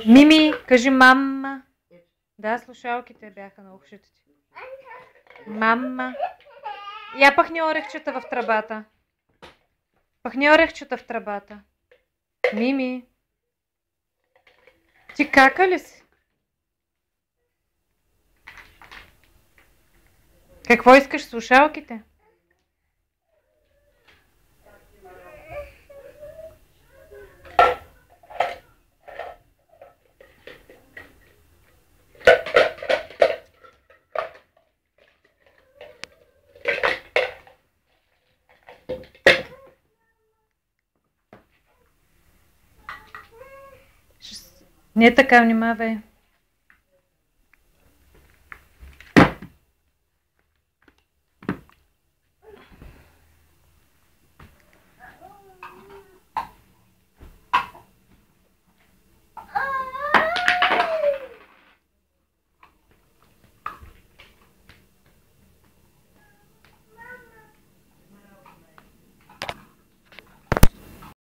Мими, кажи мама. Да, слушалките бяха на ушите ти. Мама. Я пъхни орехчета в тръбата. Пъхни орехчета в тръбата. Мими. Ти кака ли си? Какво искаш слушалките? Не така, внимавай.